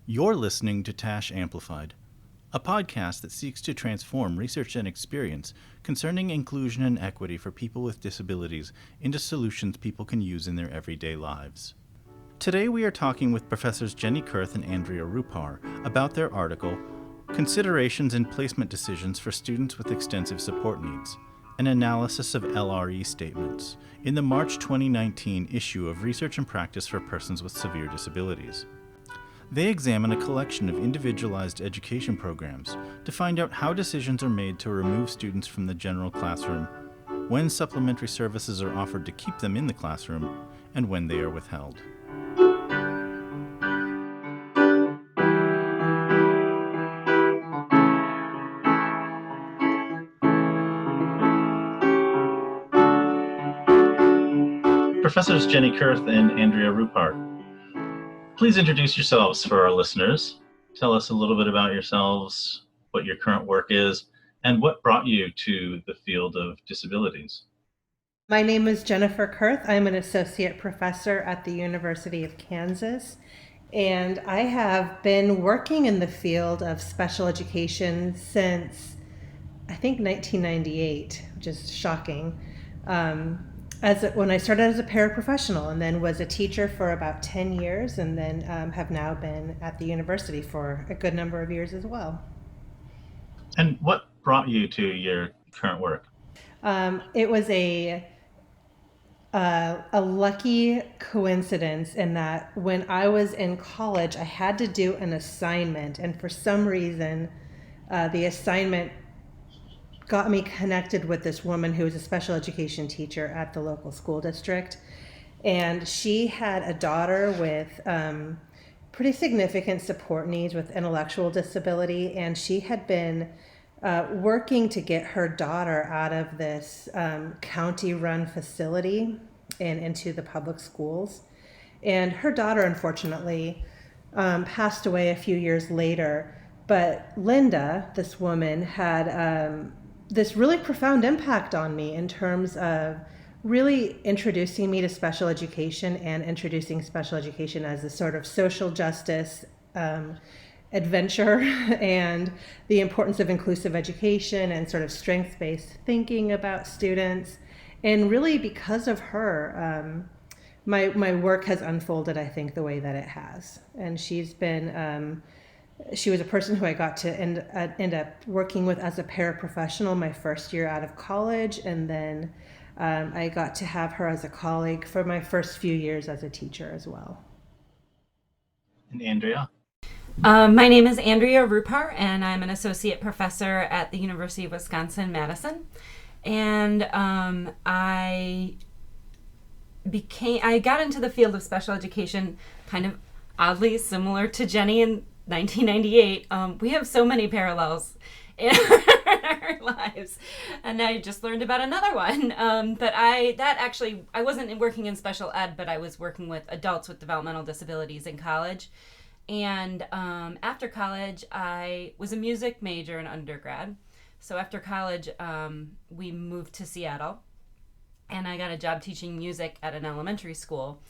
You're listening to TASH Amplified, a podcast that seeks to transform research and experience concerning inclusion and equity for people with disabilities into solutions people can use in their everyday lives. Today we are talking with Professors Jenny Kurth and Andrea Ruppar about their article, Considerations in Placement Decisions for Students with Extensive Support Needs, an Analysis of LRE Statements, in the March 2019 issue of Research and Practice for Persons with Severe Disabilities. They examine a collection of individualized education programs to find out how decisions are made to remove students from the general classroom, when supplementary services are offered to keep them in the classroom, and when they are withheld. Professors Jenny Kurth and Andrea Ruppar, please introduce yourselves for our listeners. Tell us a little bit about yourselves, what your current work is, and what brought you to the field of disabilities. My name is Jennifer Kurth. I'm an associate professor at the University of Kansas, and I have been working in the field of special education since, I think, 1998, which is shocking. When I started as a paraprofessional and then was a teacher for about 10 years and then have now been at the university for a good number of years as well. And what brought you to your current work? It was a lucky coincidence in that when I was in college, I had to do an assignment, and for some reason, the assignment got me connected with this woman who was a special education teacher at the local school district. And she had a daughter with pretty significant support needs with intellectual disability. And she had been working to get her daughter out of this county-run facility and into the public schools. And her daughter, unfortunately, passed away a few years later. But Linda, this woman, had this really profound impact on me in terms of really introducing me to special education and introducing special education as a sort of social justice adventure and the importance of inclusive education and sort of strengths-based thinking about students. And really because of her, my work has unfolded, I think, the way that it has. And she's been she was a person who I got to end up working with as a paraprofessional my first year out of college, and then I got to have her as a colleague for my first few years as a teacher as well. And Andrea? My name is Andrea Ruppar, and I'm an associate professor at the University of Wisconsin-Madison. And I got into the field of special education kind of oddly similar to Jenny in 1998. We have so many parallels in our lives, and I just learned about another one. But I wasn't working in special ed, but I was working with adults with developmental disabilities in college. And after college, I was a music major in undergrad. So after college, we moved to Seattle, and I got a job teaching music at an elementary school.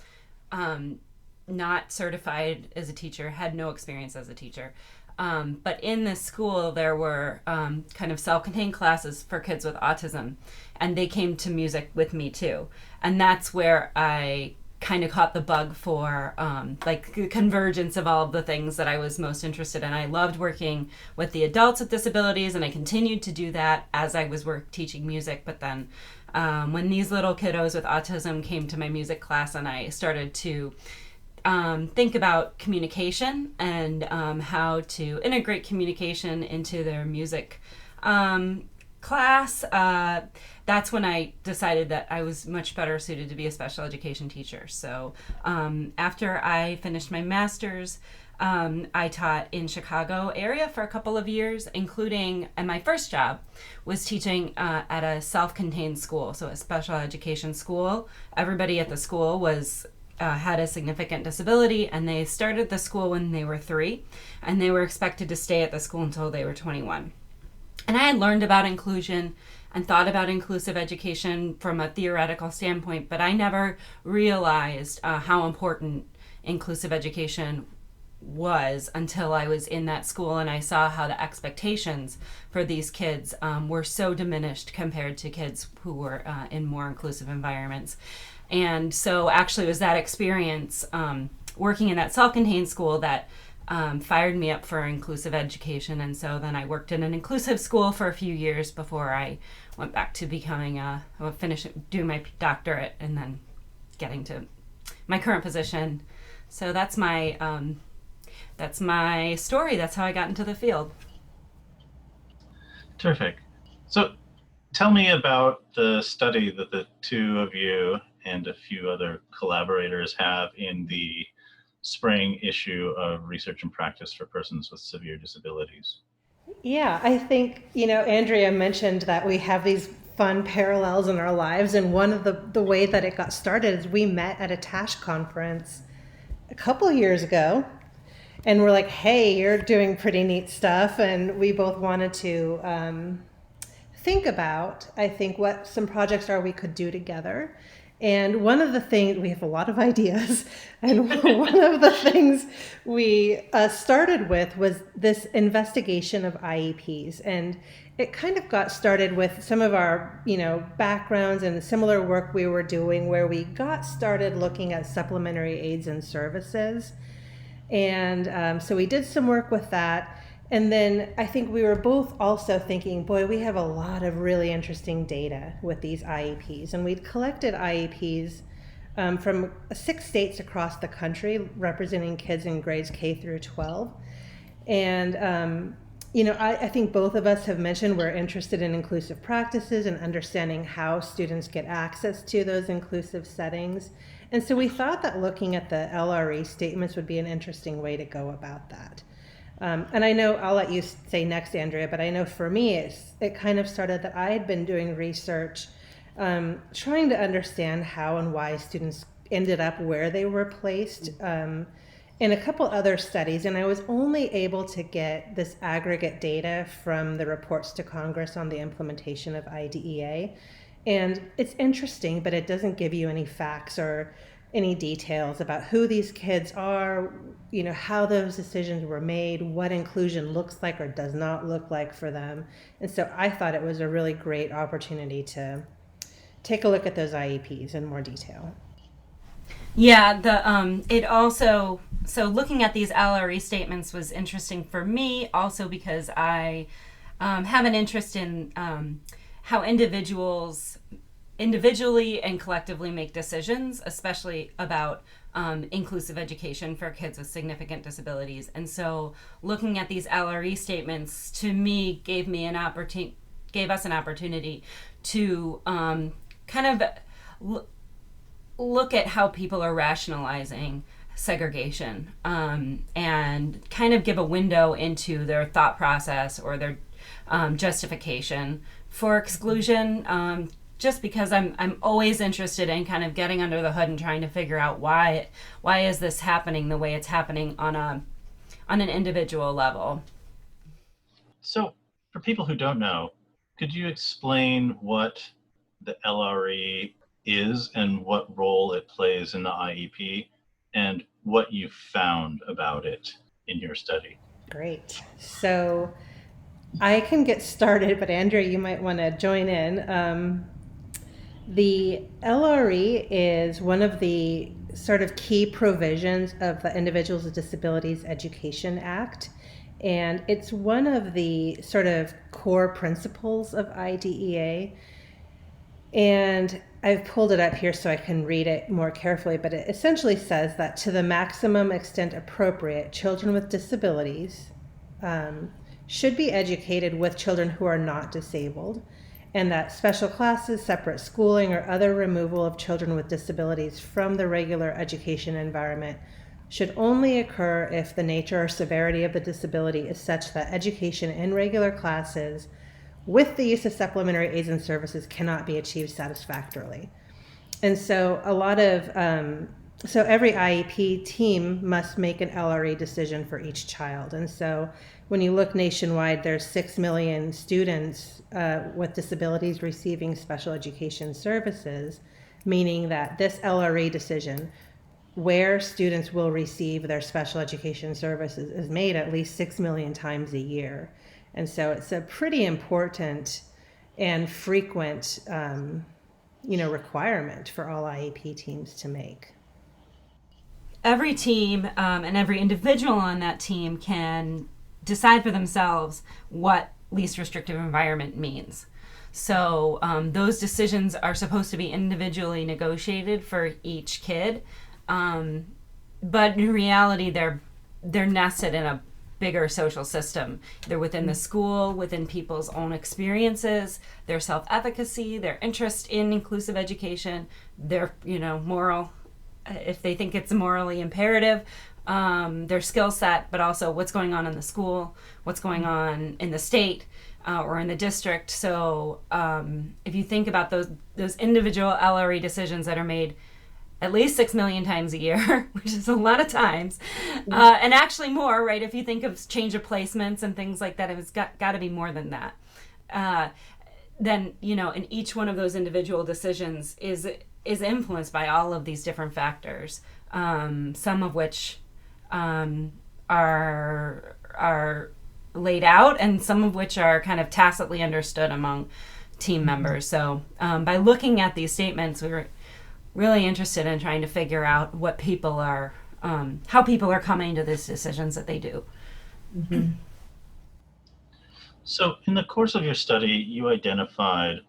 Not certified as a teacher, had no experience as a teacher. But in this school, there were kind of self-contained classes for kids with autism, and they came to music with me too. And that's where I kind of caught the bug for the convergence of all of the things that I was most interested in. I loved working with the adults with disabilities, and I continued to do that as I was teaching music. But then when these little kiddos with autism came to my music class, and I started to think about communication and how to integrate communication into their music class, that's when I decided that I was much better suited to be a special education teacher. So after I finished my master's, I taught in Chicago area for a couple of years, including, and my first job was teaching at a self-contained school, so a special education school. Everybody at the school had a significant disability, and they started the school when they were 3, and they were expected to stay at the school until they were 21. And I had learned about inclusion and thought about inclusive education from a theoretical standpoint, but I never realized how important inclusive education was until I was in that school and I saw how the expectations for these kids were so diminished compared to kids who were in more inclusive environments. And so actually it was that experience working in that self-contained school that fired me up for inclusive education. And so then I worked in an inclusive school for a few years before I went back to doing my doctorate and then getting to my current position. So that's my story. That's how I got into the field. Terrific. So tell me about the study that the two of you and a few other collaborators have in the spring issue of Research and Practice for Persons with Severe Disabilities. Yeah, I think, Andrea mentioned that we have these fun parallels in our lives. And one of the way that it got started is we met at a TASH conference a couple of years ago. And we're like, hey, you're doing pretty neat stuff. And we both wanted to think about, I think, what some projects are we could do together. And one of the things, we have a lot of ideas, and one of the things we started with was this investigation of IEPs. And it kind of got started with some of our, backgrounds and similar work we were doing, where we got started looking at supplementary aids and services. And so we did some work with that. And then I think we were both also thinking, boy, we have a lot of really interesting data with these IEPs. And we'd collected IEPs from 6 states across the country, representing kids in grades K through 12. And, I think both of us have mentioned we're interested in inclusive practices and understanding how students get access to those inclusive settings. And so we thought that looking at the LRE statements would be an interesting way to go about that. And I know I'll let you say next, Andrea, but I know for me, it kind of started that I had been doing research, trying to understand how and why students ended up where they were placed in a couple other studies. And I was only able to get this aggregate data from the reports to Congress on the implementation of IDEA. And it's interesting, but it doesn't give you any facts or any details about who these kids are, how those decisions were made, what inclusion looks like or does not look like for them. And so I thought it was a really great opportunity to take a look at those IEPs in more detail. Yeah, so looking at these LRE statements was interesting for me also because I have an interest in how individuals individually and collectively make decisions, especially about inclusive education for kids with significant disabilities. And so looking at these LRE statements, to me, gave us an opportunity to kind of look at how people are rationalizing segregation and kind of give a window into their thought process or their justification for exclusion. Just because I'm always interested in kind of getting under the hood and trying to figure out why is this happening the way it's happening on an individual level. So for people who don't know, could you explain what the LRE is and what role it plays in the IEP and what you found about it in your study? Great. So I can get started, but Andrea, you might want to join in. The LRE is one of the sort of key provisions of the Individuals with Disabilities Education Act, and it's one of the sort of core principles of IDEA. And I've pulled it up here so I can read it more carefully, but it essentially says that to the maximum extent appropriate, children with disabilities should be educated with children who are not disabled, and that special classes, separate schooling, or other removal of children with disabilities from the regular education environment should only occur if the nature or severity of the disability is such that education in regular classes with the use of supplementary aids and services cannot be achieved satisfactorily. And so so every IEP team must make an LRE decision for each child. And so when you look nationwide, there's 6 million students with disabilities receiving special education services, meaning that this LRE decision where students will receive their special education services is made at least 6 million times a year. And so it's a pretty important and frequent requirement for all IEP teams to make. Every team and every individual on that team can decide for themselves what least restrictive environment means. So those decisions are supposed to be individually negotiated for each kid, but in reality, they're nested in a bigger social system. They're within the school, within people's own experiences, their self-efficacy, their interest in inclusive education, their moral, if they think it's morally imperative, their skill set, but also what's going on in the school, what's going on in the state or in the district. So if you think about those individual LRE decisions that are made at least 6 million times a year, which is a lot of times, and actually more, right? If you think of change of placements and things like that, it's got to be more than that. Then, in each one of those individual decisions is influenced by all of these different factors, some of which are laid out and some of which are kind of tacitly understood among team members. So by looking at these statements, we were really interested in trying to figure out what people are, how people are coming to these decisions that they do. Mm-hmm. So in the course of your study, you identified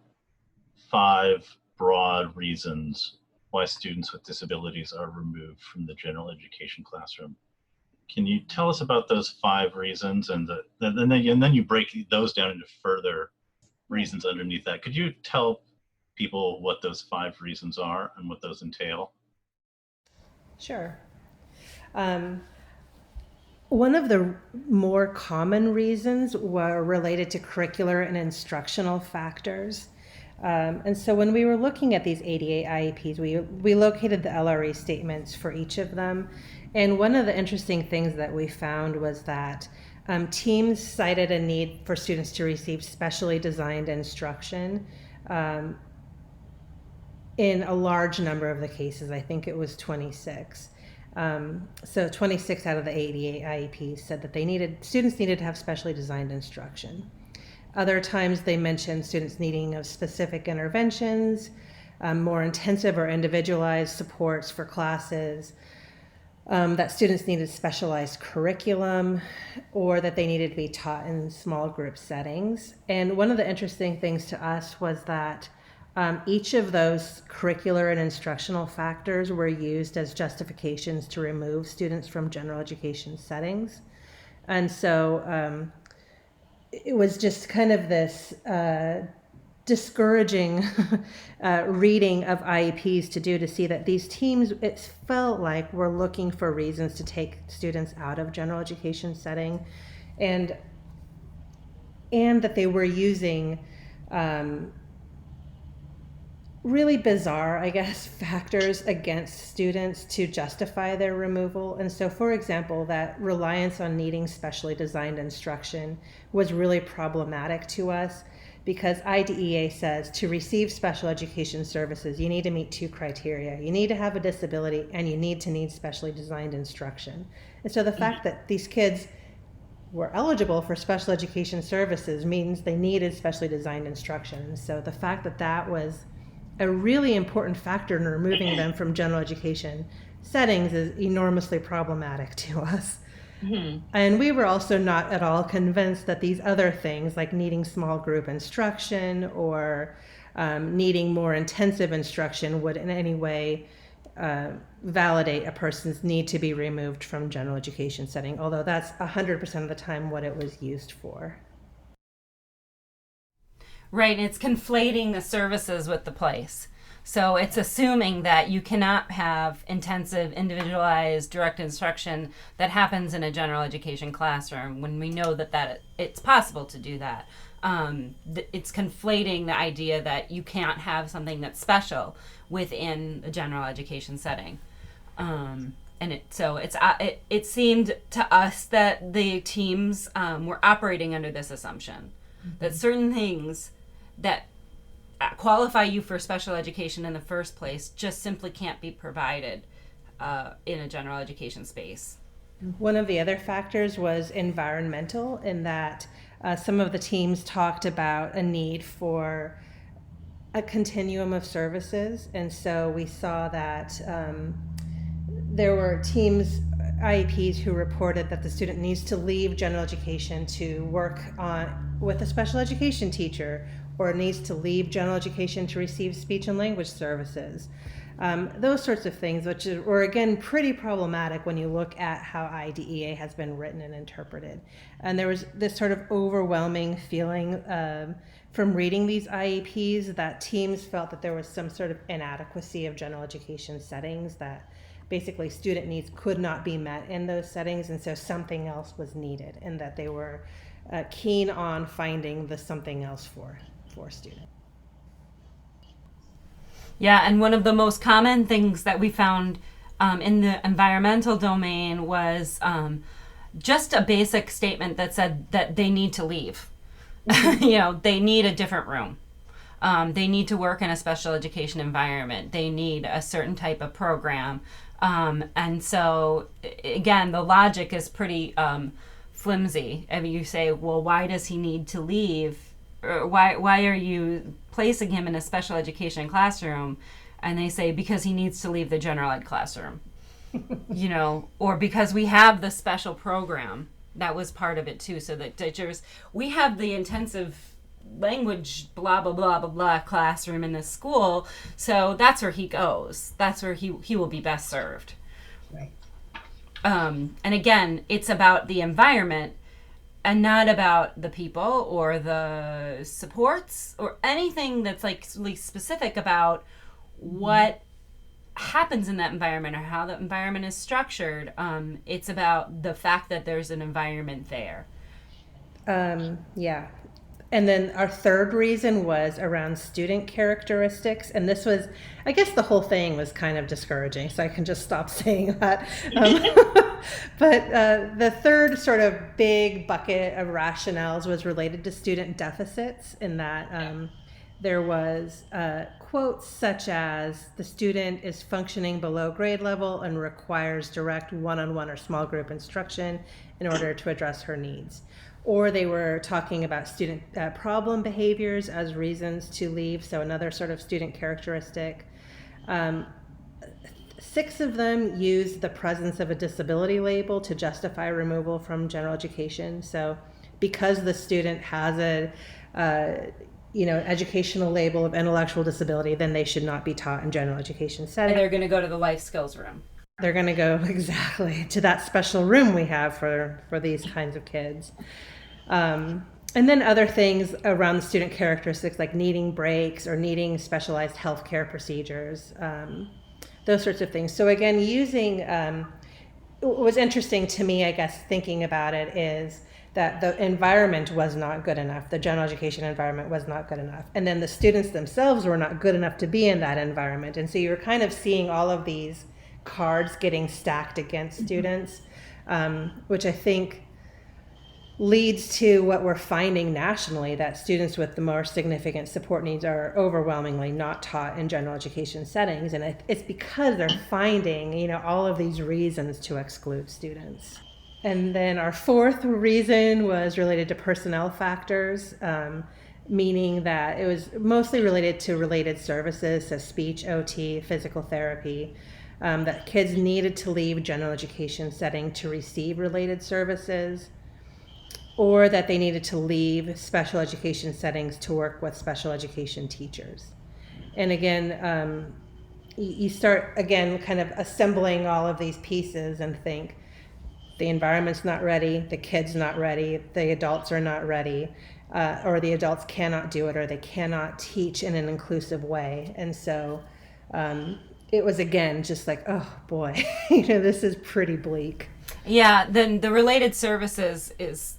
5 broad reasons why students with disabilities are removed from the general education classroom. Can you tell us about those 5 reasons, and then you break those down into further reasons underneath that? Could you tell people what those 5 reasons are and what those entail? Sure. One of the more common reasons were related to curricular and instructional factors. And so when we were looking at these 88 IEPs, we located the LRE statements for each of them. And one of the interesting things that we found was that teams cited a need for students to receive specially designed instruction in a large number of the cases. I think it was 26. So 26 out of the 88 IEPs said that students needed to have specially designed instruction. Other times they mentioned students needing of specific interventions, more intensive or individualized supports for classes, that students needed specialized curriculum, or that they needed to be taught in small group settings. And one of the interesting things to us was that each of those curricular and instructional factors were used as justifications to remove students from general education settings. And so it was just kind of this discouraging reading of IEPs to see that these teams, it felt like, were looking for reasons to take students out of general education setting, and that they were using really bizarre, I guess, factors against students to justify their removal. And so, for example, that reliance on needing specially designed instruction was really problematic to us, because IDEA says to receive special education services, you need to meet 2 criteria. You need to have a disability, and you need to need specially designed instruction. And so the fact that these kids were eligible for special education services means they needed specially designed instruction. And so the fact that that was a really important factor in removing them from general education settings is enormously problematic to us. Mm-hmm. And we were also not at all convinced that these other things, like needing small group instruction or needing more intensive instruction, would in any way validate a person's need to be removed from general education setting, although that's 100% of the time what it was used for. Right, it's conflating the services with the place. So it's assuming that you cannot have intensive, individualized, direct instruction that happens in a general education classroom when we know that it's possible to do that. It's conflating the idea that you can't have something that's special within a general education setting. And it seemed to us that the teams were operating under this assumption, that certain things that qualify you for special education in the first place just simply can't be provided in a general education space. One of the other factors was environmental, in that some of the teams talked about a need for a continuum of services. And so we saw that there were teams, IEPs, who reported that the student needs to leave general education to work with a special education teacher, or needs to leave general education to receive speech and language services. Those sorts of things, which were, again, pretty problematic when you look at how IDEA has been written and interpreted. And there was this sort of overwhelming feeling from reading these IEPs that teams felt that there was some sort of inadequacy of general education settings, that basically student needs could not be met in those settings, and so something else was needed, and that they were keen on finding the something else for students. Yeah, and one of the most common things that we found in the environmental domain was just a basic statement that said that they need to leave. They need a different room. They need to work in a special education environment. They need a certain type of program. And so, again, the logic is pretty flimsy. I mean, you say, well, why does he need to leave? Or why are you placing him in a special education classroom? And they say, because he needs to leave the general ed classroom. Or because we have the special program. That was part of it too. So that teachers, we have the intensive language blah blah blah blah blah classroom in this school, so that's where he goes. That's where he will be best served. Right. And again, it's about the environment and not about the people or the supports or anything that's like really specific about what happens in that environment or how the environment is structured. It's about the fact that there's an environment there. Yeah. And then our third reason was around student characteristics. And this was, I guess the whole thing was kind of discouraging, so I can just stop saying that. But the third sort of big bucket of rationales was related to student deficits, in that there was quotes such as, the student is functioning below grade level and requires direct one-on-one or small group instruction in order to address her needs. Or they were talking about student problem behaviors as reasons to leave, so another sort of student characteristic. 6 of them used the presence of a disability label to justify removal from general education. So because the student has a educational label of intellectual disability, then they should not be taught in general education setting. And they're going to go to the life skills room. They're going to go exactly to that special room we have for these kinds of kids. And then other things around the student characteristics, like needing breaks or needing specialized healthcare procedures, those sorts of things. So again, using, what was interesting to me, I guess, thinking about it, is that the environment was not good enough. The general education environment was not good enough. And then the students themselves were not good enough to be in that environment. And so you're kind of seeing all of these cards getting stacked against students, which I think leads to what we're finding nationally, that students with the more significant support needs are overwhelmingly not taught in general education settings. And it's because they're finding, all of these reasons to exclude students. And then our fourth reason was related to personnel factors, meaning that it was mostly related to related services, so speech, OT, physical therapy, that kids needed to leave general education setting to receive related services, or that they needed to leave special education settings to work with special education teachers. And again, you start, again, kind of assembling all of these pieces and think, the environment's not ready, the kid's not ready, the adults are not ready, or the adults cannot do it, or they cannot teach in an inclusive way. And so it was, again, just like, oh boy, this is pretty bleak. Yeah, then the related services is,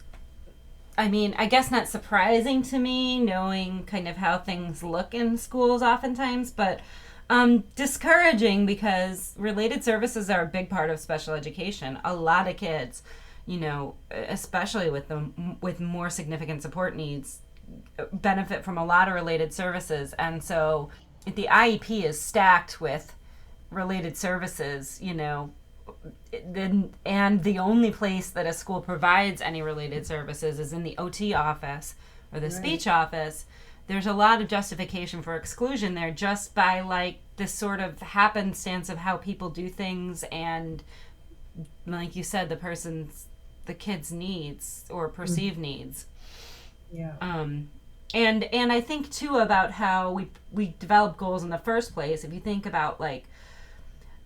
I guess not surprising to me, knowing kind of how things look in schools oftentimes, but discouraging, because related services are a big part of special education. A lot of kids, especially with more significant support needs, benefit from a lot of related services. And so the IEP is stacked with related services, and the only place that a school provides any related services is in the OT office or the speech office, there's a lot of justification for exclusion there just by like this sort of happenstance of how people do things and, like you said, the kid's needs or perceived needs. Yeah. And I think too about how we develop goals in the first place. If you think about like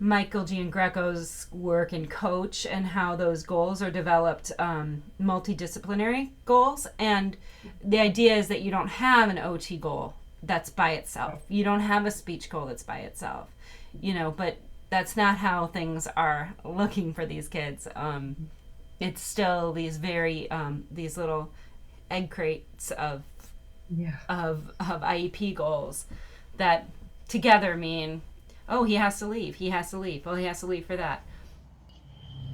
Michael Giangreco's work in Coach and how those goals are developed, multidisciplinary goals, and the idea is that you don't have an OT goal that's by itself. You don't have a speech goal that's by itself, but that's not how things are looking for these kids. It's still these very these little egg crates of IEP goals that together mean, oh, he has to leave. He has to leave. Oh, he has to leave for that.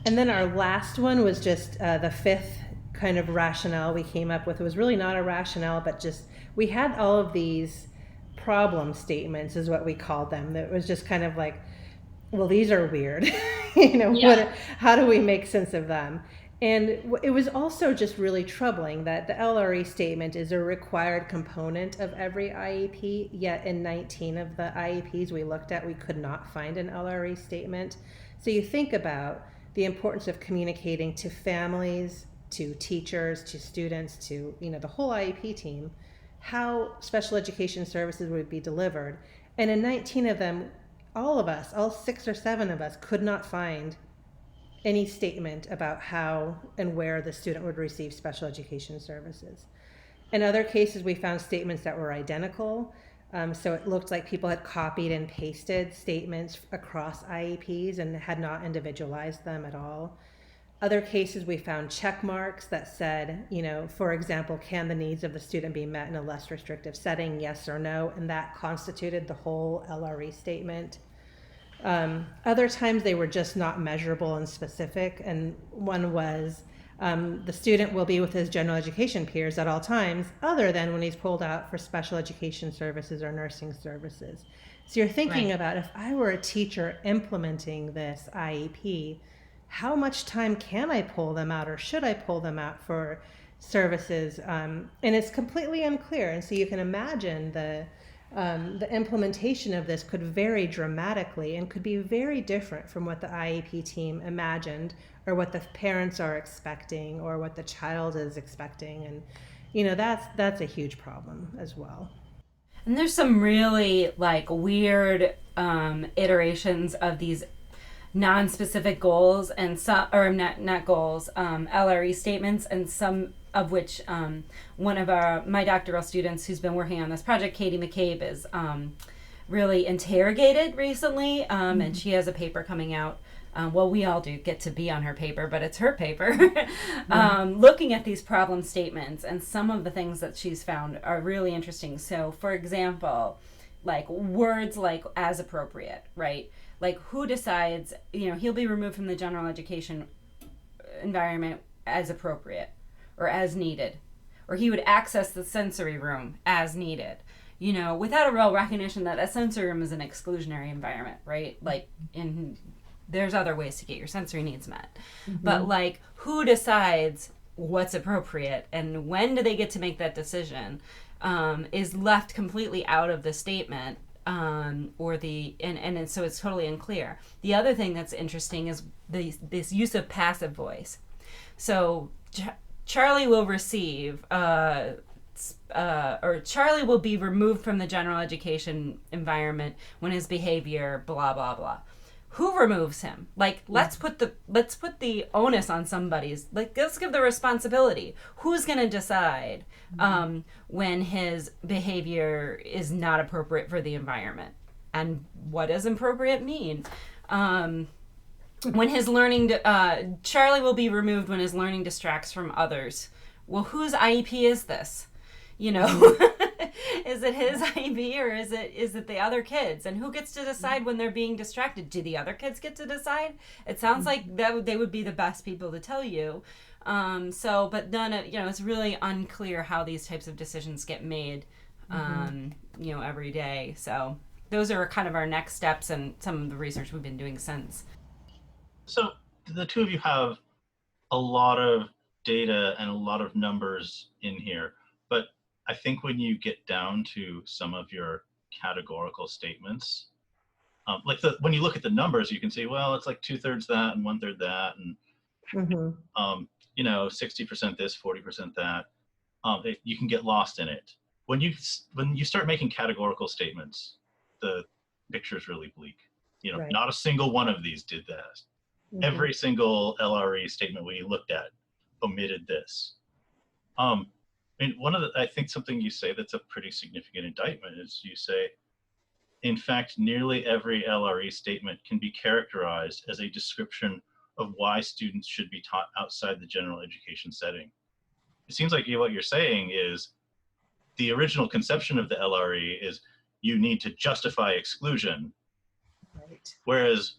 And then our last one was just the fifth kind of rationale we came up with. It was really not a rationale, but just we had all of these problem statements is what we called them. That was just kind of like, well, these are weird. How do we make sense of them? And it was also just really troubling that the LRE statement is a required component of every IEP, yet in 19 of the IEPs we looked at, we could not find an LRE statement. So you think about the importance of communicating to families, to teachers, to students, to the whole IEP team, how special education services would be delivered. And in 19 of them, all of us, all 6 or 7 of us, could not find any statement about how and where the student would receive special education services. In other cases, we found statements that were identical. So it looked like people had copied and pasted statements across IEPs and had not individualized them at all. Other cases, we found check marks that said, for example, can the needs of the student be met in a less restrictive setting, yes or no, and that constituted the whole LRE statement. Other times they were just not measurable and specific, and one was the student will be with his general education peers at all times other than when he's pulled out for special education services or nursing services. So you're thinking about, if I were a teacher implementing this IEP, how much time can I pull them out, or should I pull them out for services? And it's completely unclear. And so you can imagine the implementation of this could vary dramatically and could be very different from what the IEP team imagined, or what the parents are expecting, or what the child is expecting. And that's a huge problem as well. And there's some really like weird iterations of these non-specific goals, and some, or not goals, LRE statements, and some of which one of my doctoral students who's been working on this project, Katie McCabe, is really interrogated recently, and she has a paper coming out. Well, we all do get to be on her paper, but it's her paper, looking at these problem statements, and some of the things that she's found are really interesting. So, for example, like words like as appropriate, right? Like who decides, he'll be removed from the general education environment as appropriate or as needed, or he would access the sensory room as needed, without a real recognition that a sensory room is an exclusionary environment, right? Like there's other ways to get your sensory needs met. But like who decides what's appropriate and when do they get to make that decision is left completely out of the statement. And so it's totally unclear. The other thing that's interesting is this use of passive voice. So Charlie will receive, or Charlie will be removed from the general education environment when his behavior, blah blah blah. Who removes him? Like, let's put the onus on somebody's. Like, let's give the responsibility. Who's going to decide when his behavior is not appropriate for the environment? And what does appropriate mean? When his learning, Charlie will be removed when his learning distracts from others. Well, whose IEP is this? Is it his IEP, or is it the other kids? And who gets to decide when they're being distracted? Do the other kids get to decide? It sounds like they would be the best people to tell you. But none of, it's really unclear how these types of decisions get made, every day. So those are kind of our next steps and some of the research we've been doing since. So the two of you have a lot of data and a lot of numbers in here, but I think when you get down to some of your categorical statements, when you look at the numbers, you can see, well, it's like 2/3 that and 1/3 that, and Mm-hmm. 60% this, 40% that. You can get lost in it. When you start making categorical statements, the picture is really bleak. Right. Not a single one of these did that. Mm-hmm. Every single LRE statement we looked at omitted this. I think something you say that's a pretty significant indictment is you say, in fact, nearly every LRE statement can be characterized as a description of why students should be taught outside the general education setting. It seems like what you're saying is the original conception of the LRE is you need to justify exclusion, Right. whereas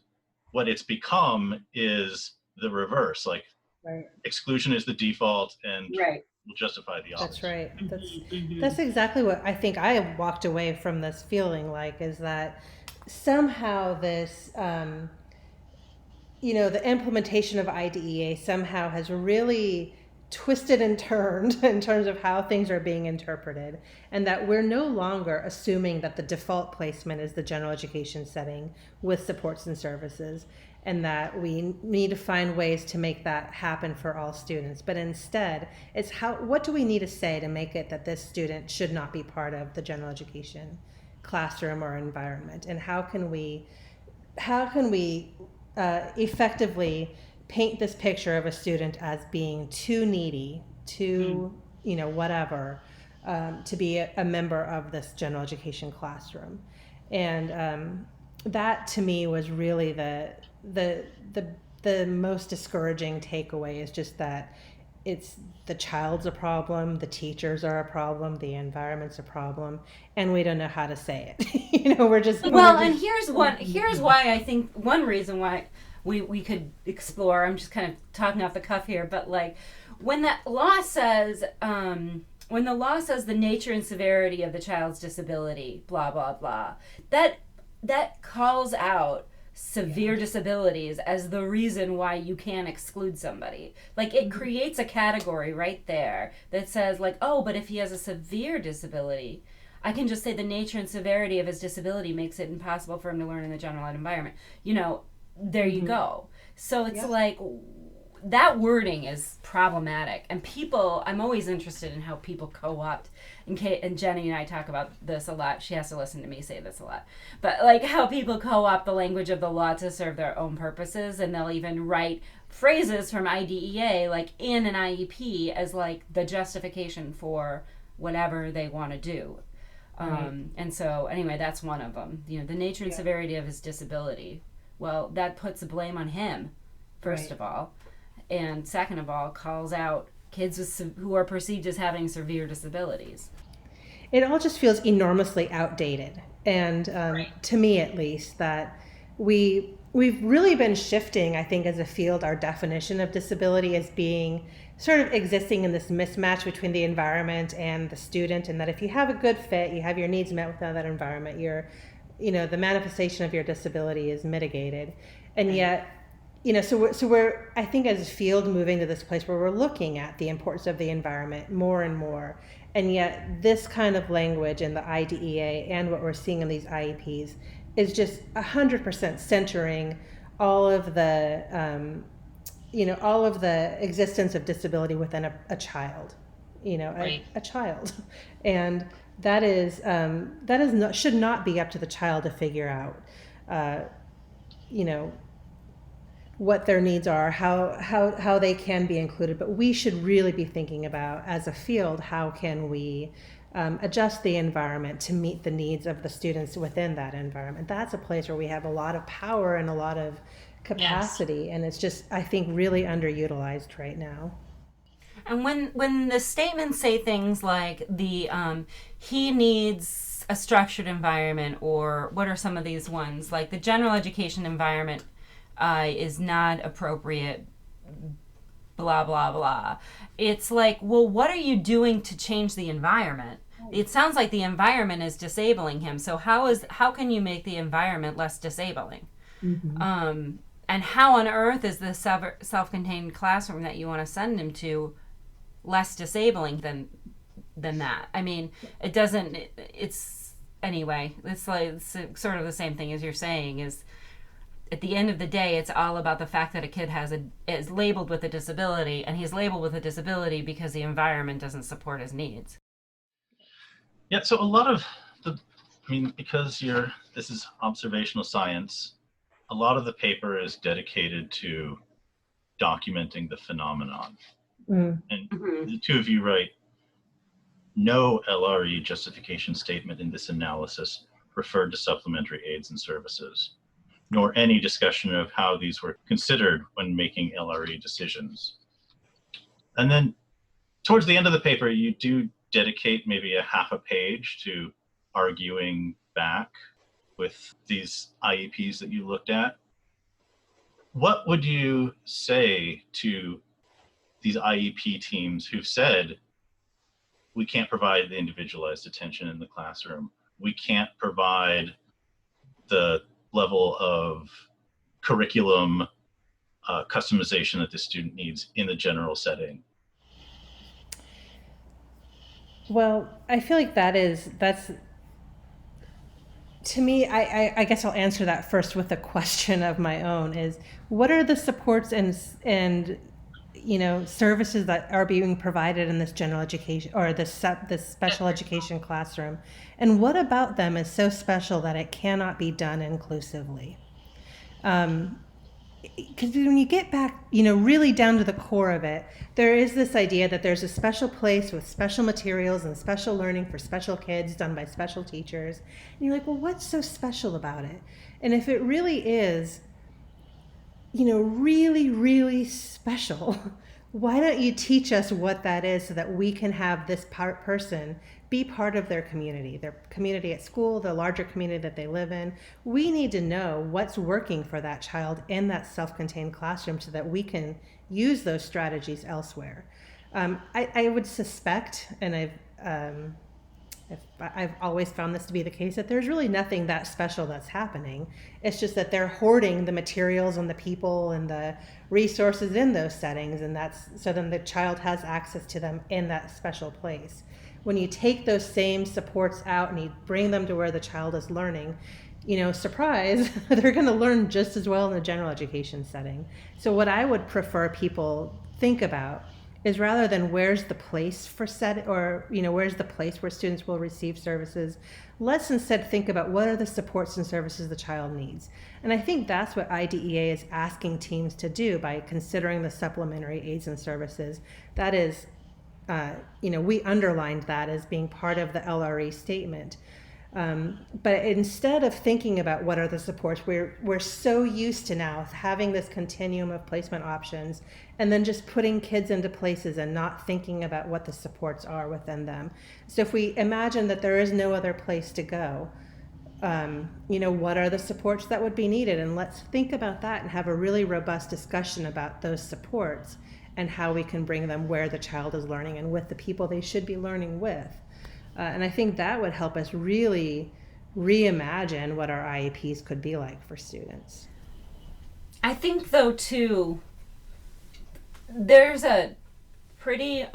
what it's become is the reverse. Like Right. exclusion is the default and Right. will justify the opposite. That's right. That's exactly what I think I walked away from this feeling like, is that somehow this, the implementation of IDEA somehow has really twisted and turned in terms of how things are being interpreted, and that we're no longer assuming that the default placement is the general education setting with supports and services, and that we need to find ways to make that happen for all students. But instead, it's what do we need to say to make it that this student should not be part of the general education classroom or environment, and how can we effectively paint this picture of a student as being too needy, too, whatever, to be a member of this general education classroom. And that to me was really the most discouraging takeaway, is just that it's the child's a problem, the teachers are a problem, the environment's a problem, and we don't know how to say it. We're just and here's why I think one reason why we could explore. I'm just kind of talking off the cuff here, but like when the law says the nature and severity of the child's disability, blah blah blah, that calls out severe disabilities as the reason why you can't exclude somebody. Like it creates a category right there that says like, oh, but if he has a severe disability, I can just say the nature and severity of his disability makes it impossible for him to learn in the general ed environment. There you go. So it's like that wording is problematic, and I'm always interested in how people co-opt, and Jenny and I talk about this a lot. She has to listen to me say this a lot, but like how people co-opt the language of the law to serve their own purposes, and they'll even write phrases from IDEA like in an IEP as like the justification for whatever they want to do. And so anyway, that's one of them. The nature and severity of his disability. Well, that puts the blame on him, first of all. And second of all, calls out kids who are perceived as having severe disabilities. It all just feels enormously outdated. And to me, at least, that we've really been shifting, I think, as a field, our definition of disability as being sort of existing in this mismatch between the environment and the student, and that if you have a good fit, you have your needs met within that environment, the manifestation of your disability is mitigated. And yet, so we're, I think, as a field, moving to this place where we're looking at the importance of the environment more and more. And yet this kind of language in the IDEA and what we're seeing in these IEPs is just 100% centering all of the, all of the existence of disability within a child, a child. And that is not, should not be up to the child to figure out, what their needs are, how they can be included. But we should really be thinking about, as a field, how can we adjust the environment to meet the needs of the students within that environment. That's a place where we have a lot of power and a lot of capacity, and it's just, I think, really underutilized right now. And when the statements say things like he needs a structured environment, or what are some of these ones, like the general education environment is not appropriate, blah blah blah, it's like, well, what are you doing to change the environment? it sounds like the environment is disabling him. So how can you make the environment less disabling? And how on earth is the self-contained classroom that you want to send him to less disabling than that? I mean, it doesn't. It's anyway. It's like it's sort of the same thing as you're saying. Is at the end of the day, it's all about the fact that a kid is labeled with a disability, and he's labeled with a disability because the environment doesn't support his needs. Yeah. So a lot of because this is observational science, a lot of the paper is dedicated to documenting the phenomenon. And the two of you write, no LRE justification statement in this analysis referred to supplementary aids and services, nor any discussion of how these were considered when making LRE decisions. And then towards the end of the paper, you do dedicate maybe a half a page to arguing back with these IEPs that you looked at. What would you say to these IEP teams who've said, we can't provide the individualized attention in the classroom, we can't provide the level of curriculum customization that the student needs in the general setting? Well, I feel like that's to me, I guess I'll answer that first with a question of my own, is what are the supports and services that are being provided in this general education or this special education classroom, and what about them is so special that it cannot be done inclusively? Because when you get back, really down to the core of it, there is this idea that there's a special place with special materials and special learning for special kids done by special teachers. And you're like, well, what's so special about it? And if it really is, really, really special, why don't you teach us what that is so that we can have this person be part of their community at school, the larger community that they live in. We need to know what's working for that child in that self-contained classroom so that we can use those strategies elsewhere. I would suspect, and I've always found this to be the case, that there's really nothing that special that's happening. It's just that they're hoarding the materials and the people and the resources in those settings, and so then the child has access to them in that special place. When you take those same supports out and you bring them to where the child is learning, surprise, they're going to learn just as well in the general education setting. So what I would prefer people think about is, rather than where's the place for where's the place where students will receive services, let's instead think about what are the supports and services the child needs. And I think that's what IDEA is asking teams to do by considering the supplementary aids and services. That is, we underlined that as being part of the LRE statement. But instead of thinking about what are the supports, we're so used to now having this continuum of placement options and then just putting kids into places and not thinking about what the supports are within them. So if we imagine that there is no other place to go, what are the supports that would be needed? And let's think about that and have a really robust discussion about those supports and how we can bring them where the child is learning and with the people they should be learning with. And I think that would help us really reimagine what our IEPs could be like for students. I think, though, too, there's a pretty,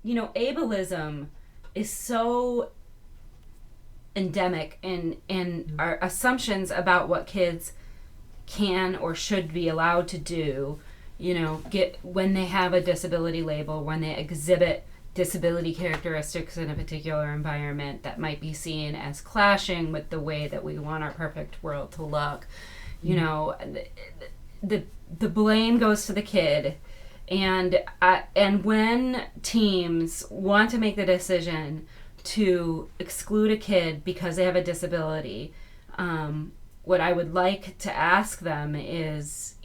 ableism is so endemic in our assumptions about what kids can or should be allowed to do, get when they have a disability label, when they exhibit disability characteristics in a particular environment that might be seen as clashing with the way that we want our perfect world to look. The blame goes to the kid, and when teams want to make the decision to exclude a kid because they have a disability, what I would like to ask them is,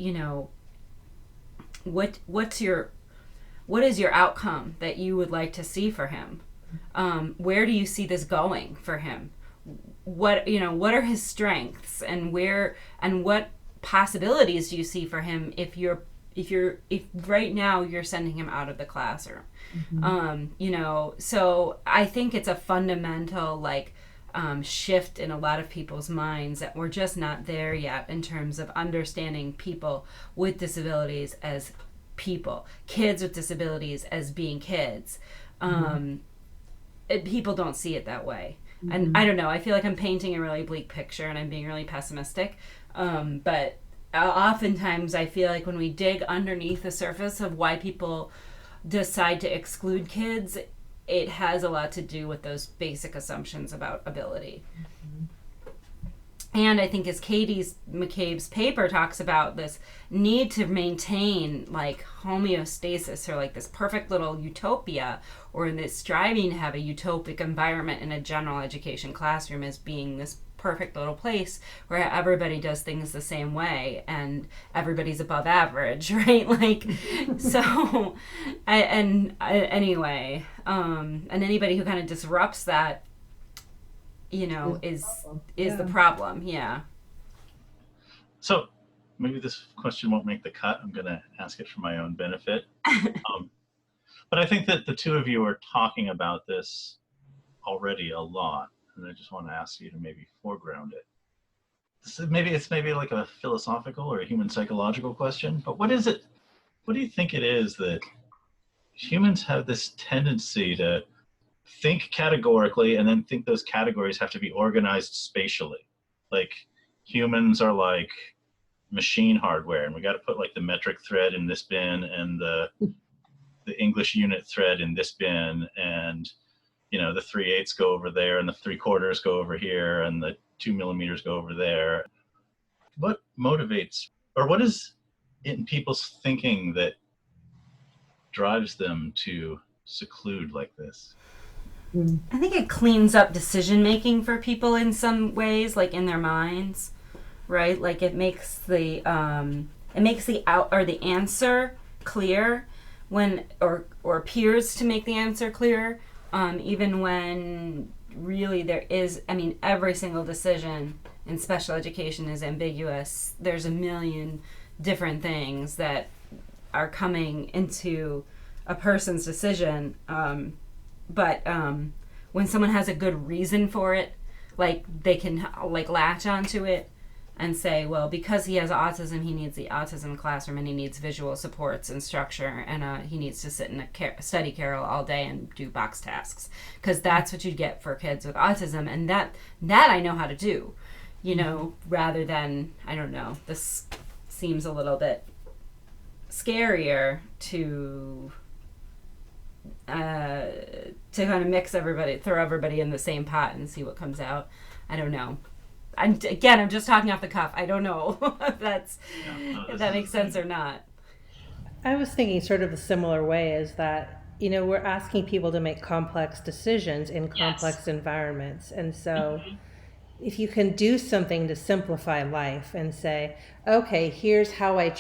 what is your outcome that you would like to see for him? Where do you see this going for him? What are his strengths, and what possibilities do you see for him if if right now you're sending him out of the classroom. So I think it's a fundamental shift in a lot of people's minds that we're just not there yet in terms of understanding people with disabilities as people, kids with disabilities as being kids. People don't see it that way. And I don't know, I feel like I'm painting a really bleak picture and I'm being really pessimistic. But oftentimes I feel like when we dig underneath the surface of why people decide to exclude kids, it has a lot to do with those basic assumptions about ability. And I think as Katie McCabe's paper talks about this need to maintain homeostasis, or this perfect little utopia, or in this striving to have a utopic environment in a general education classroom as being this perfect little place where everybody does things the same way and everybody's above average, right? So anyway, and anybody who kind of disrupts that, is the problem. Yeah. So maybe this question won't make the cut. I'm going to ask it for my own benefit. But I think that the two of you are talking about this already a lot, and I just want to ask you to maybe foreground it. So it's maybe like a philosophical or a human psychological question, but what is it? What do you think it is that humans have this tendency to think categorically and then think those categories have to be organized spatially? Like humans are like machine hardware, and we got to put the metric thread in this bin and the English unit thread in this bin, and the 3/8 go over there and the 3/4 go over here and the 2 millimeters go over there. What motivates, or what is in people's thinking that drives them to seclude like this? I think it cleans up decision making for people in some ways, in their minds, right? It makes the answer clear when, or appears to make the answer clear, even when really there is, every single decision in special education is ambiguous. There's a million different things that are coming into a person's decision. But when someone has a good reason for it, they can latch onto it and say, well, because he has autism, he needs the autism classroom and he needs visual supports and structure, and he needs to sit in a study carrel all day and do box tasks, because that's what you get for kids with autism, and that I know how to do, rather than, I don't know, this seems a little bit scarier to kind of mix everybody, throw everybody in the same pot and see what comes out. I don't know. I'm just talking off the cuff. I don't know if if that makes sense or not. I was thinking sort of a similar way, is that, we're asking people to make complex decisions in complex environments. And so if you can do something to simplify life and say, okay, here's how I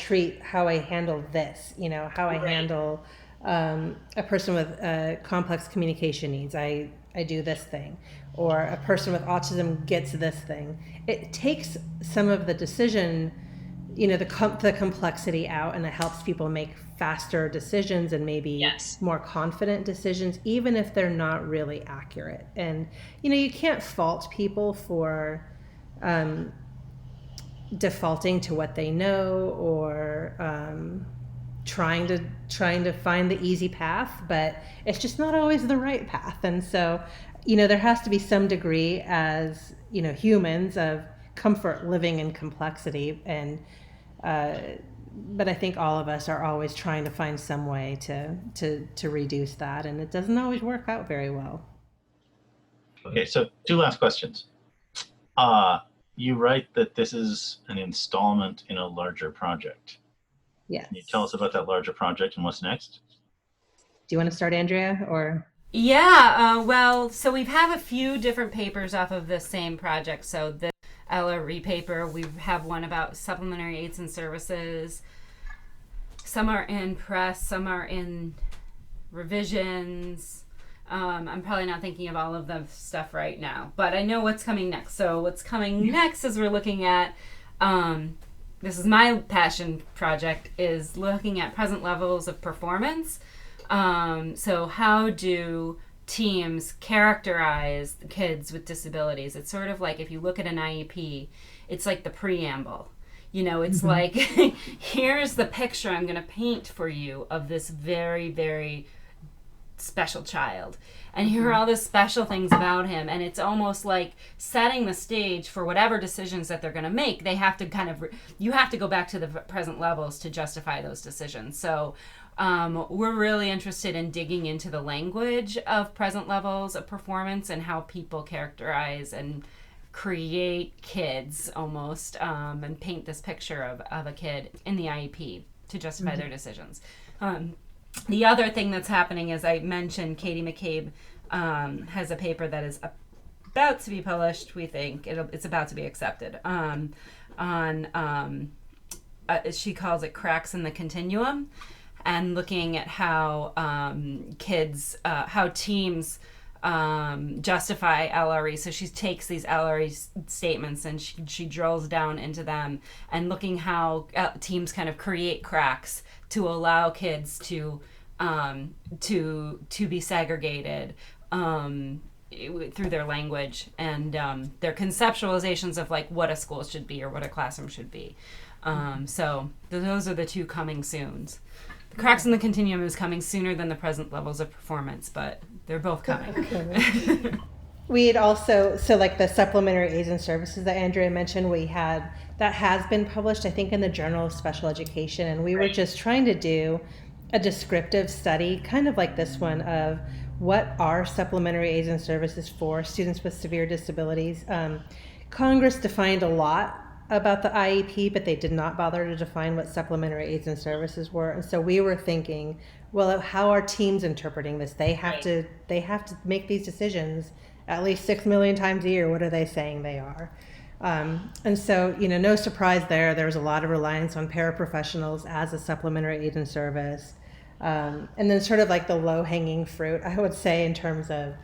handle this, how I handle a person with complex communication needs, I do this thing, or a person with autism gets this thing. It takes some of the decision, the complexity out, and it helps people make faster decisions and maybe more confident decisions, even if they're not really accurate. And you can't fault people for defaulting to what they know, or trying to find the easy path, but it's just not always the right path. And so, there has to be some degree as, humans, of comfort living in complexity. And, but I think all of us are always trying to find some way to reduce that. And it doesn't always work out very well. Okay, so 2 last questions. You write that this is an installment in a larger project. Yes. Can you tell us about that larger project and what's next? Do you want to start, Andrea, or? Yeah, well, so we have a few different papers off of the same project. So the LRE paper, we have one about supplementary aids and services. Some are in press, some are in revisions. I'm probably not thinking of all of the stuff right now, but I know what's coming next. So what's coming next is we're looking at this is my passion project, is looking at present levels of performance. So how do teams characterize the kids with disabilities? It's sort of like if you look at an IEP, it's like the preamble. It's like, here's the picture I'm going to paint for you of this very, very special child. And here are all the special things about him. And it's almost like setting the stage for whatever decisions that they're going to make. They have to you have to go back to the present levels to justify those decisions. So we're really interested in digging into the language of present levels of performance and how people characterize and create kids almost, and paint this picture of a kid in the IEP to justify their decisions. The other thing that's happening, as I mentioned, Katie McCabe has a paper that is about to be published. We think it's about to be accepted on she calls it cracks in the continuum, and looking at how how teams justify LRE. So she takes these LRE statements and she drills down into them, and looking how teams kind of create cracks to allow kids to be segregated through their language and their conceptualizations of like what a school should be or what a classroom should be. So those are the two coming soons. The cracks in the continuum is coming sooner than the present levels of performance, but they're both coming. We had also, so like the supplementary aids and services that Andrea mentioned, that has been published, I think, in the Journal of Special Education. And we were just trying to do a descriptive study, kind of like this one, of what are supplementary aids and services for students with severe disabilities. Congress defined a lot about the IEP, but they did not bother to define what supplementary aids and services were. And so we were thinking, well, how are teams interpreting this? They have to make these decisions at least 6 million times a year. What are they saying they are? And so, no surprise there. There was a lot of reliance on paraprofessionals as a supplementary aid and service. And then sort of like the low-hanging fruit, I would say, in terms of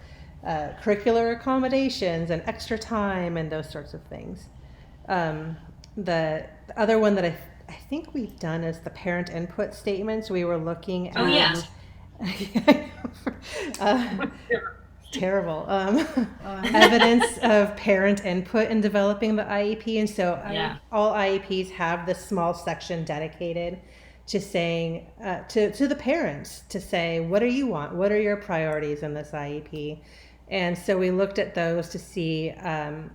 curricular accommodations and extra time and those sorts of things. The other one that I think we've done is the parent input statements. We were looking at... Oh, yeah. Terrible. Evidence of parent input in developing the IEP. And so all IEPs have this small section dedicated to saying, to the parents, to say, what do you want? What are your priorities in this IEP? And so we looked at those to see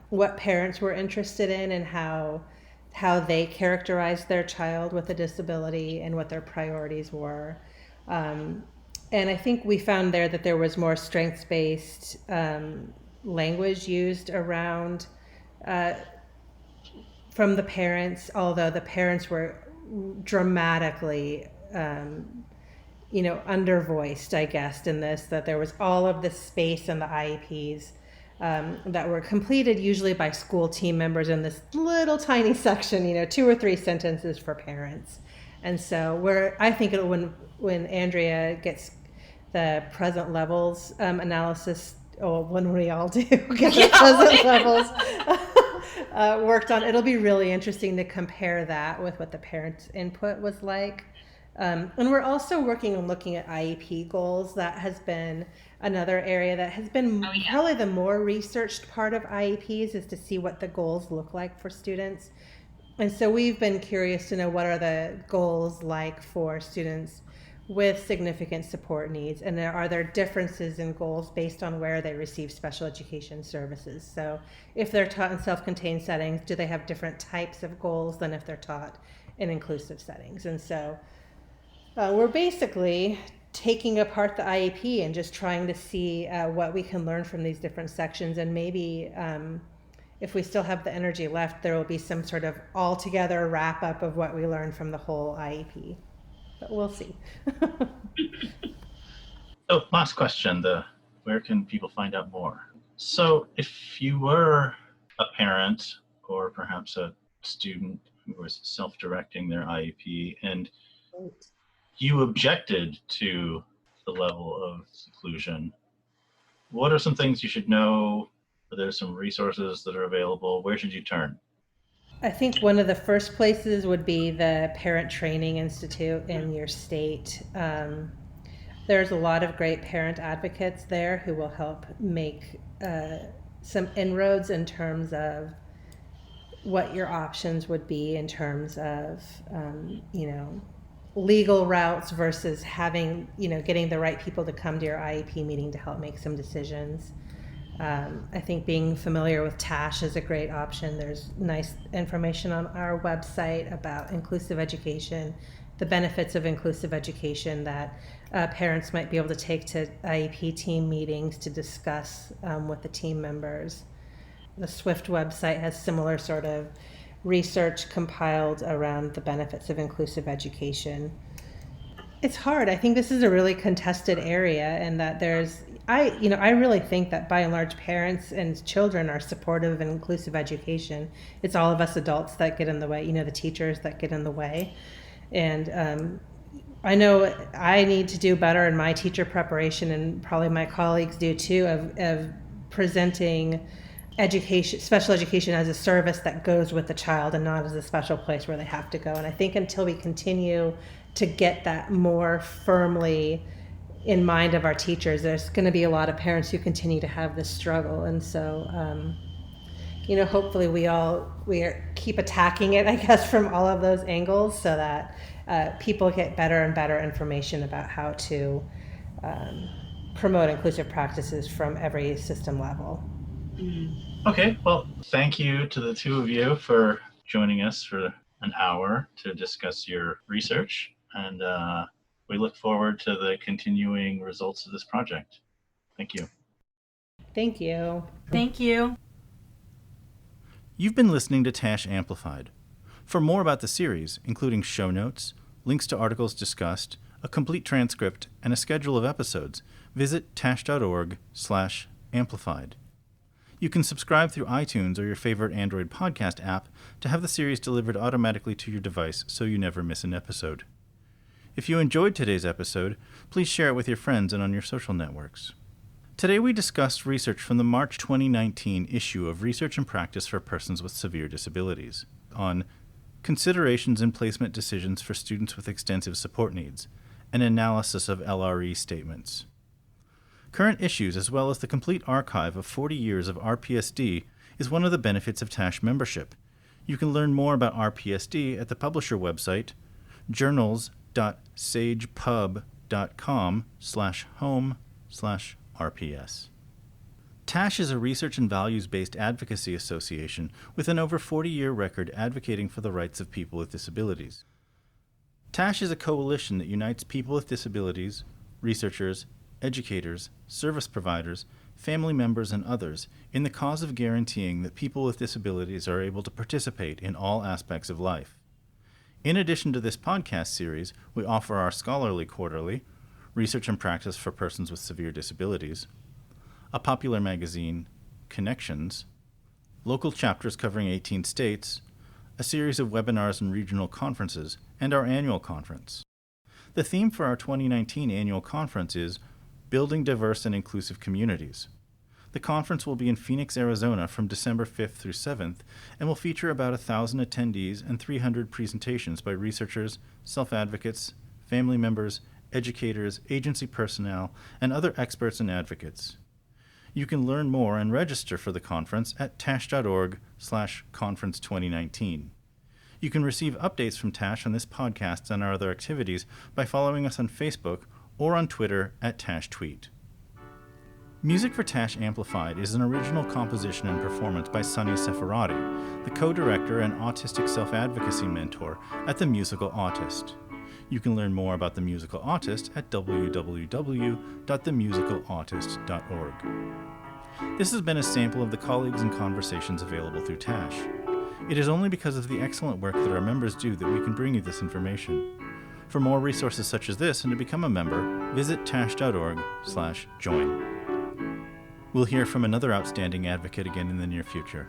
what parents were interested in and how they characterized their child with a disability and what their priorities were. And I think we found there that there was more strengths-based language used around from the parents, although the parents were dramatically undervoiced, I guess, in this, that there was all of this space in the IEPs that were completed usually by school team members in this little tiny section, 2 or 3 sentences for parents. And so I think when Andrea gets the present levels analysis, or when we all do get the present levels worked on, it'll be really interesting to compare that with what the parents' input was like. And we're also working on looking at IEP goals. That has been another area that has been probably the more researched part of IEPs, is to see what the goals look like for students. And so we've been curious to know what are the goals like for students with significant support needs, and are there differences in goals based on where they receive special education services? So if they're taught in self-contained settings, do they have different types of goals than if they're taught in inclusive settings? And so we're basically taking apart the IEP and just trying to see what we can learn from these different sections, and maybe if we still have the energy left, there will be some sort of all-together wrap-up of what we learned from the whole IEP. But we'll see. So last question, where can people find out more? So if you were a parent or perhaps a student who was self-directing their IEP and you objected to the level of inclusion, what are some things you should know? Are there some resources that are available? Where should you turn? I think one of the first places would be the Parent Training Institute in your state. There's a lot of great parent advocates there who will help make some inroads in terms of what your options would be in terms of, legal routes versus having, getting the right people to come to your IEP meeting to help make some decisions. I think being familiar with TASH is a great option. There's nice information on our website about inclusive education, the benefits of inclusive education that parents might be able to take to IEP team meetings to discuss with the team members. The SWIFT website has similar sort of research compiled around the benefits of inclusive education. It's hard. I think this is a really contested area, and that I really think that by and large parents and children are supportive of inclusive education. It's all of us adults that get in the way, the teachers that get in the way. And I know I need to do better in my teacher preparation, and probably my colleagues do too, of presenting education, special education, as a service that goes with the child and not as a special place where they have to go. And I think until we continue to get that more firmly in mind of our teachers, there's going to be a lot of parents who continue to have this struggle. And so, hopefully we keep attacking it, I guess, from all of those angles, so that people get better and better information about how to promote inclusive practices from every system level. Okay, well, thank you to the two of you for joining us for an hour to discuss your research, and we look forward to the continuing results of this project. Thank you. Thank you. Thank you. You've been listening to TASH Amplified. For more about the series, including show notes, links to articles discussed, a complete transcript, and a schedule of episodes, visit tash.org/amplified. You can subscribe through iTunes or your favorite Android podcast app to have the series delivered automatically to your device so you never miss an episode. If you enjoyed today's episode, please share it with your friends and on your social networks. Today we discussed research from the March 2019 issue of Research and Practice for Persons with Severe Disabilities on considerations in placement decisions for students with extensive support needs, an analysis of LRE statements. Current issues, as well as the complete archive of 40 years of RPSD, is one of the benefits of TASH membership. You can learn more about RPSD at the publisher website, journals.sagepub.com/home/RPS. TASH is a research and values-based advocacy association with an over 40-year record advocating for the rights of people with disabilities. TASH is a coalition that unites people with disabilities, researchers, educators, service providers, family members, and others in the cause of guaranteeing that people with disabilities are able to participate in all aspects of life. In addition to this podcast series, we offer our scholarly quarterly, Research and Practice for Persons with Severe Disabilities, a popular magazine, Connections, local chapters covering 18 states, a series of webinars and regional conferences, and our annual conference. The theme for our 2019 annual conference is Building Diverse and Inclusive Communities. The conference will be in Phoenix, Arizona from December 5th through 7th and will feature about 1,000 attendees and 300 presentations by researchers, self-advocates, family members, educators, agency personnel, and other experts and advocates. You can learn more and register for the conference at tash.org/conference2019. You can receive updates from TASH on this podcast and our other activities by following us on Facebook or on Twitter at TashTweet. Music for TASH Amplified is an original composition and performance by Sunny Sefarati, the co-director and autistic self-advocacy mentor at The Musical Autist. You can learn more about The Musical Autist at www.themusicalautist.org. This has been a sample of the colleagues and conversations available through TASH. It is only because of the excellent work that our members do that we can bring you this information. For more resources such as this and to become a member, visit tash.org/join. We'll hear from another outstanding advocate again in the near future.